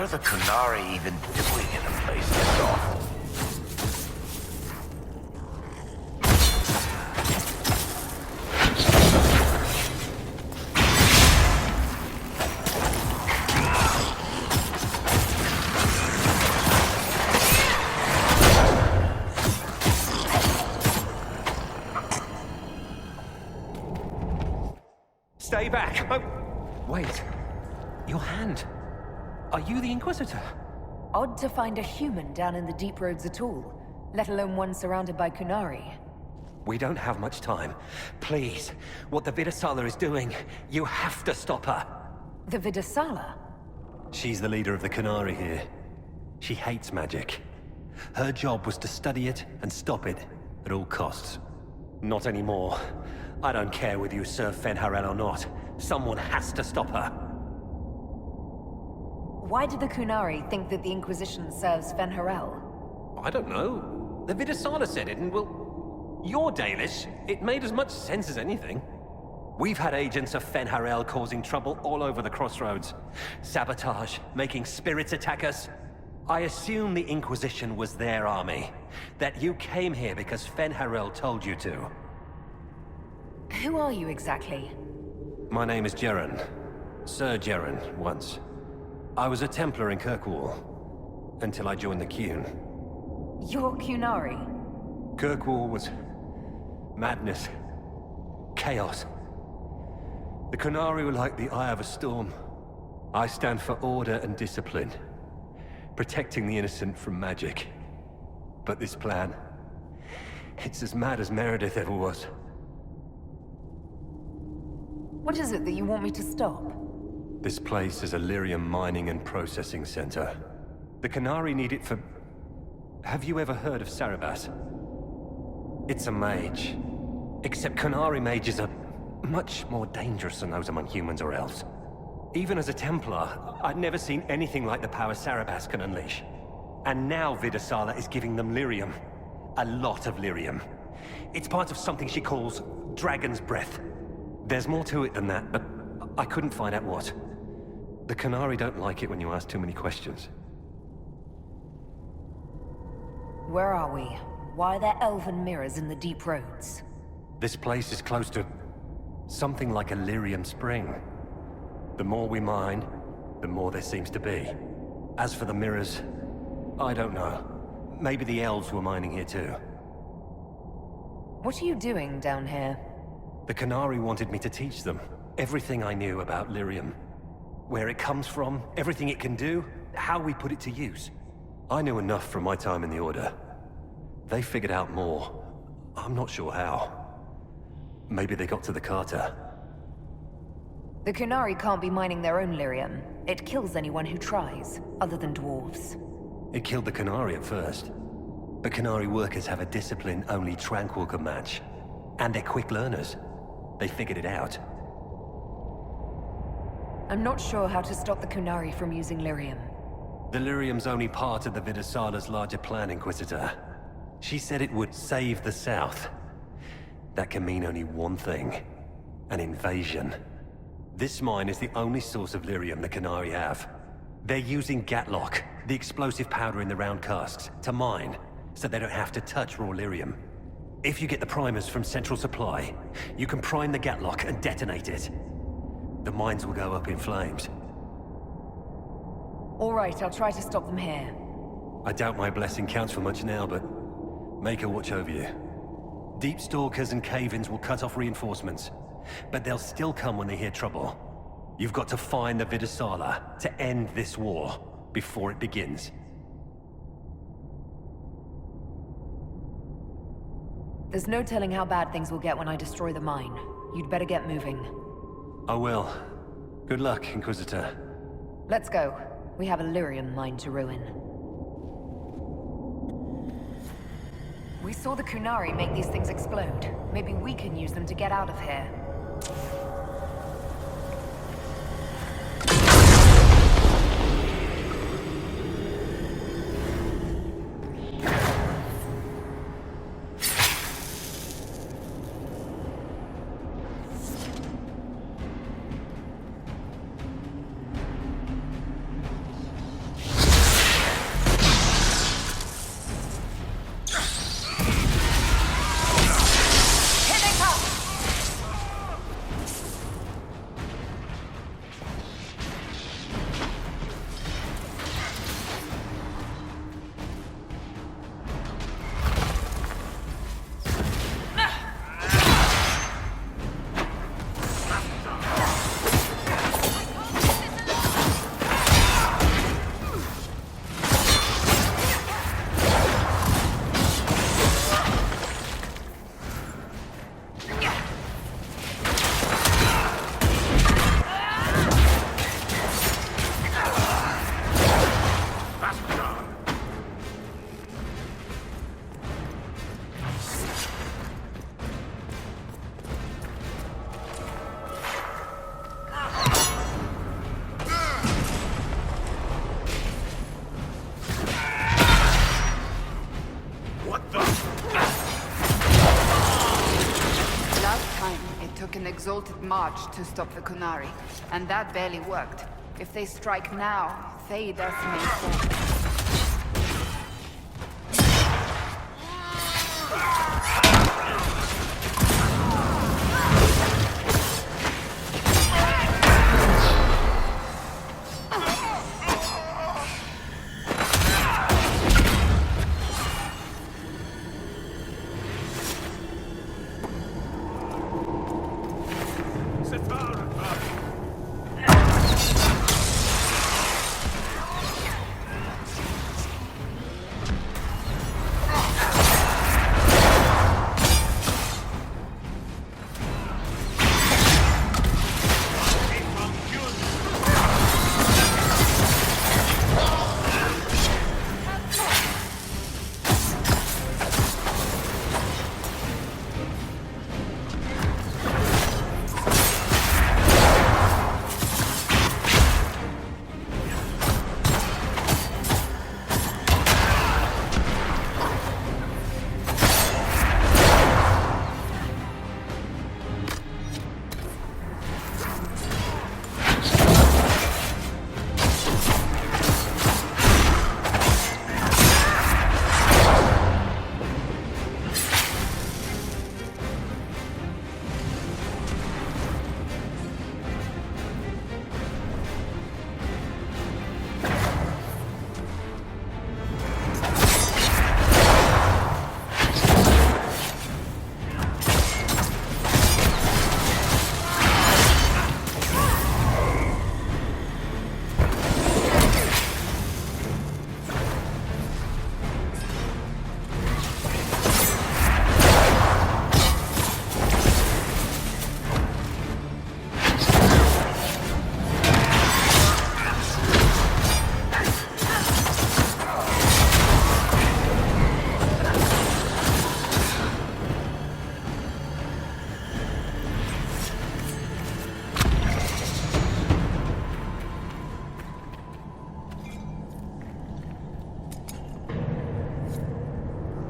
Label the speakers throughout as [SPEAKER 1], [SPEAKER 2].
[SPEAKER 1] are the Kunari even doing in a place this awful?
[SPEAKER 2] Stay back! Oh, wait. Your hand. Are you the Inquisitor?
[SPEAKER 3] Odd to find a human down in the deep roads at all, let alone one surrounded by Kunari.
[SPEAKER 2] We don't have much time. Please, what the Vidasala is doing, you have to stop her.
[SPEAKER 3] The Vidasala?
[SPEAKER 2] She's the leader of the Kunari here. She hates magic. Her job was to study it and stop it at all costs. Not anymore. I don't care whether you serve Fen'Harel or not. Someone has to stop her.
[SPEAKER 3] Why did the Kunari think that the Inquisition serves Fen'Harel?
[SPEAKER 2] I don't know. The Vidasala said it, and well, you're Dalish. It made as much sense as anything. We've had agents of Fen'Harel causing trouble all over the crossroads. Sabotage, making spirits attack us. I assume the Inquisition was their army. That you came here because Fen'Harel told you to.
[SPEAKER 3] Who are you exactly?
[SPEAKER 2] My name is Jeren. Sir Jeren, once. I was a Templar in Kirkwall, until I joined the Qun.
[SPEAKER 3] You're Kunari?
[SPEAKER 2] Kirkwall was madness, chaos. The Kunari were like the eye of a storm. I stand for order and discipline, protecting the innocent from magic. But this plan, it's as mad as Meredith ever was.
[SPEAKER 3] What is it that you want me to stop?
[SPEAKER 2] This place is a lyrium mining and processing center. The Kunari need it for... Have you ever heard of Sarabas? It's a mage. Except Kunari mages are much more dangerous than those among humans or elves. Even as a Templar, I'd never seen anything like the power Sarabas can unleash. And now Vidasala is giving them lyrium. A lot of lyrium. It's part of something she calls Dragon's Breath. There's more to it than that, but I couldn't find out what. The Kunari don't like it when you ask too many questions.
[SPEAKER 3] Where are we? Why are there elven mirrors in the deep roads?
[SPEAKER 2] This place is close to something like a lyrium spring. The more we mine, the more there seems to be. As for the mirrors, I don't know. Maybe the elves were mining here too.
[SPEAKER 3] What are you doing down here?
[SPEAKER 2] The Kunari wanted me to teach them everything I knew about lyrium. Where it comes from, everything it can do, how we put it to use. I knew enough from my time in the Order. They figured out more. I'm not sure how. Maybe they got to the Carter.
[SPEAKER 3] The Kunari can't be mining their own lyrium. It kills anyone who tries, other than dwarves.
[SPEAKER 2] It killed the Kunari at first. But Kunari workers have a discipline only Tranquil can match. And they're quick learners. They figured it out.
[SPEAKER 3] I'm not sure how to stop the Kunari from using lyrium.
[SPEAKER 2] The lyrium's only part of the Vidasala's larger plan, Inquisitor. She said it would save the South. That can mean only one thing. An invasion. This mine is the only source of lyrium the Kunari have. They're using Gatlock, the explosive powder in the round casks, to mine, so they don't have to touch raw lyrium. If you get the primers from Central Supply, you can prime the Gatlock and detonate it. The mines will go up in flames.
[SPEAKER 3] All right, I'll try to stop them here.
[SPEAKER 2] I doubt my blessing counts for much now, but make her watch over you. Deep Stalkers and Cave-ins will cut off reinforcements, but they'll still come when they hear trouble. You've got to find the Vidasala to end this war before it begins.
[SPEAKER 3] There's no telling how bad things will get when I destroy the mine. You'd better get moving.
[SPEAKER 2] I will. Good luck, Inquisitor.
[SPEAKER 3] Let's go. We have a lyrium mine to ruin. We saw the Kunari make these things explode. Maybe we can use them to get out of here.
[SPEAKER 4] took an exalted march to stop the Kunari, and that barely worked. If they strike now, Thedas may fall.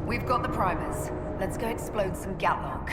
[SPEAKER 3] We've got the primers. Let's go explode some Gatlock.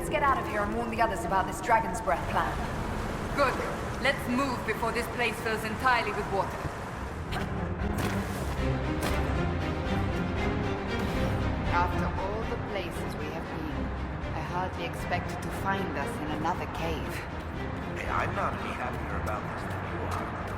[SPEAKER 3] Let's get out of here and warn the others about this Dragon's Breath plan.
[SPEAKER 4] Good. Let's move before this place fills entirely with water. After all the places we have been, I hardly expected to find us in another cave.
[SPEAKER 1] Hey, I'm not any happier about this than you are.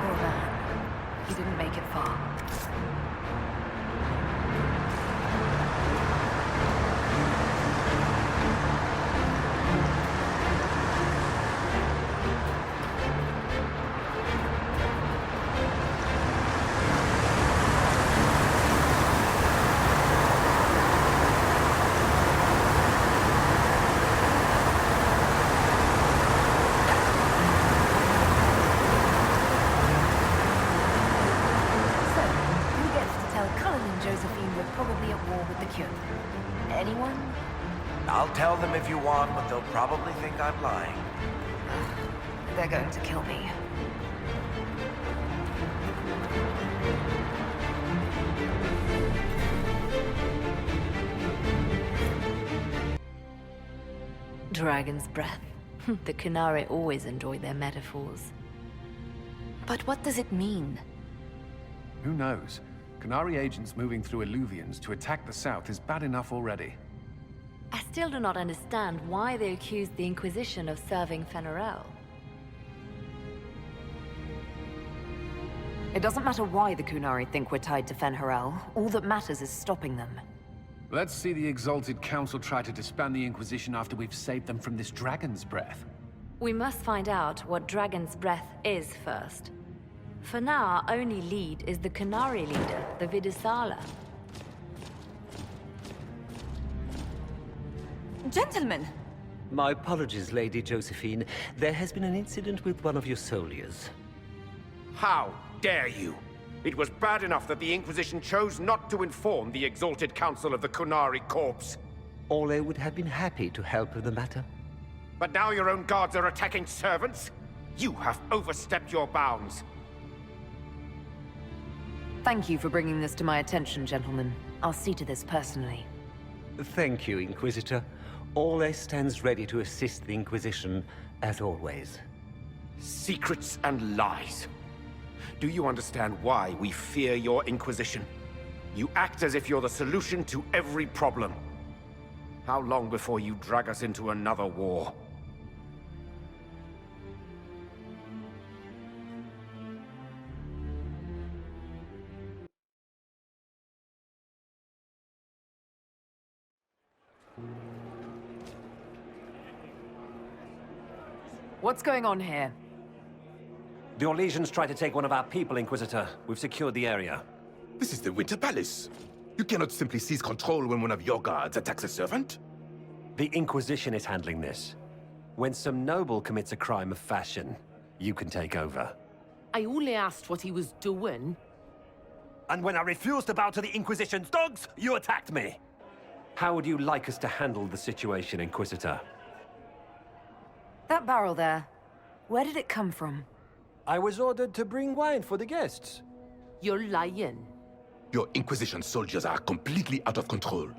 [SPEAKER 3] Poor man. He didn't make it far. Anyone?
[SPEAKER 1] I'll tell them if you want, but they'll probably think I'm lying.
[SPEAKER 3] They're going to kill me. Dragon's breath. The Qunari always enjoy their metaphors. But what does it mean?
[SPEAKER 5] Who knows? Qunari agents moving through Illuvians to attack the south is bad enough already.
[SPEAKER 3] I still do not understand why they accused the Inquisition of serving Fen'Arel. It doesn't matter why the Qunari think we're tied to Fen'Arel. All that matters is stopping them.
[SPEAKER 5] Let's see the Exalted Council try to disband the Inquisition after we've saved them from this Dragon's Breath.
[SPEAKER 3] We must find out what Dragon's Breath is first. For now, our only lead is the Qunari leader, the Vidisala.
[SPEAKER 6] Gentlemen!
[SPEAKER 7] My apologies, Lady Josephine. There has been an incident with one of your soldiers.
[SPEAKER 8] How dare you? It was bad enough that the Inquisition chose not to inform the Exalted Council of the Qunari corpse.
[SPEAKER 7] Ole would have been happy to help with the matter.
[SPEAKER 8] But now your own guards are attacking servants? You have overstepped your bounds.
[SPEAKER 3] Thank you for bringing this to my attention, gentlemen. I'll see to this personally.
[SPEAKER 7] Thank you, Inquisitor. Ole stands ready to assist the Inquisition, as always.
[SPEAKER 8] Secrets and lies. Do you understand why we fear your Inquisition? You act as if you're the solution to every problem. How long before you drag us into another war?
[SPEAKER 3] What's going on here?
[SPEAKER 2] The Orlesians tried to take one of our people, Inquisitor. We've secured the area.
[SPEAKER 9] This is the Winter Palace. You cannot simply seize control when one of your guards attacks a servant.
[SPEAKER 2] The Inquisition is handling this. When some noble commits a crime of fashion, you can take over.
[SPEAKER 6] I only asked what he was doing.
[SPEAKER 2] And when I refused to bow to the Inquisition's dogs, you attacked me! How would you like us to handle the situation, Inquisitor?
[SPEAKER 3] That barrel there, where did it come from?
[SPEAKER 2] I was ordered to bring wine for the guests.
[SPEAKER 6] You're lying.
[SPEAKER 9] Your Inquisition soldiers are completely out of control.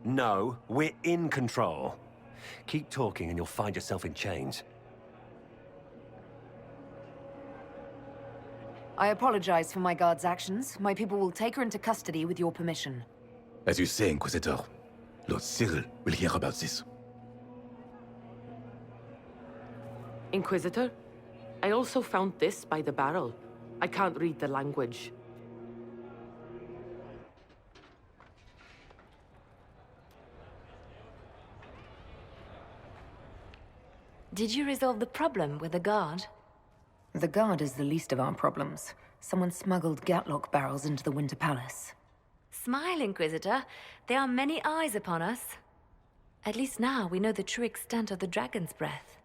[SPEAKER 2] No, we're in control. Keep talking and you'll find yourself in chains.
[SPEAKER 3] I apologize for my guard's actions. My people will take her into custody with your permission.
[SPEAKER 9] As you say, Inquisitor, Lord Cyril will hear about this.
[SPEAKER 6] Inquisitor, I also found this by the barrel. I can't read the language.
[SPEAKER 3] Did you resolve the problem with the guard? The guard is the least of our problems. Someone smuggled Gatlock barrels into the Winter Palace. Smile, Inquisitor. There are many eyes upon us. At least now we know the true extent of the Dragon's Breath.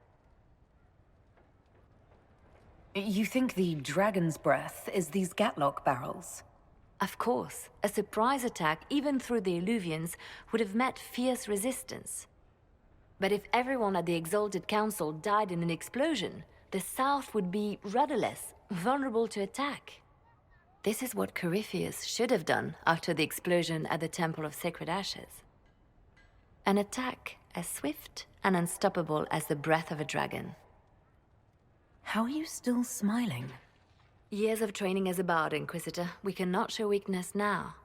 [SPEAKER 3] You think the Dragon's Breath is these Gatlock barrels? Of course. A surprise attack, even through the Illuvians, would have met fierce resistance. But if everyone at the Exalted Council died in an explosion, the South would be rudderless, vulnerable to attack. This is what Corypheus should have done after the explosion at the Temple of Sacred Ashes. An attack as swift and unstoppable as the breath of a dragon.
[SPEAKER 10] How are you still smiling?
[SPEAKER 3] Years of training as a bard, Inquisitor. We cannot show weakness now.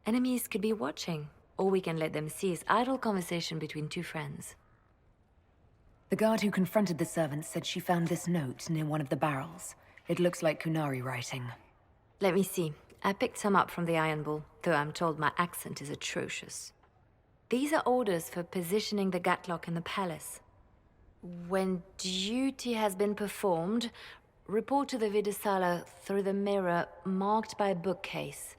[SPEAKER 3] Enemies could be watching, or we can let them seize idle conversation between two friends.
[SPEAKER 10] The guard who confronted the servant said she found this note near one of the barrels. It looks like Kunari writing.
[SPEAKER 3] Let me see. I picked some up from the Iron Bull, though I'm told my accent is atrocious. These are orders for positioning the Gatlock in the palace. When duty has been performed, report to the Vidasala through the mirror marked by a bookcase.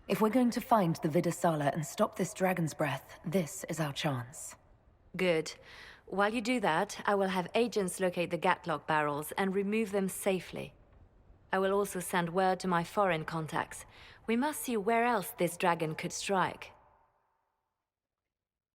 [SPEAKER 10] If we're going to find the Vidasala and stop this dragon's breath, this is our chance.
[SPEAKER 3] Good. While you do that, I will have agents locate the Gatlock barrels and remove them safely. I will also send word to my foreign contacts. We must see where else this dragon could strike.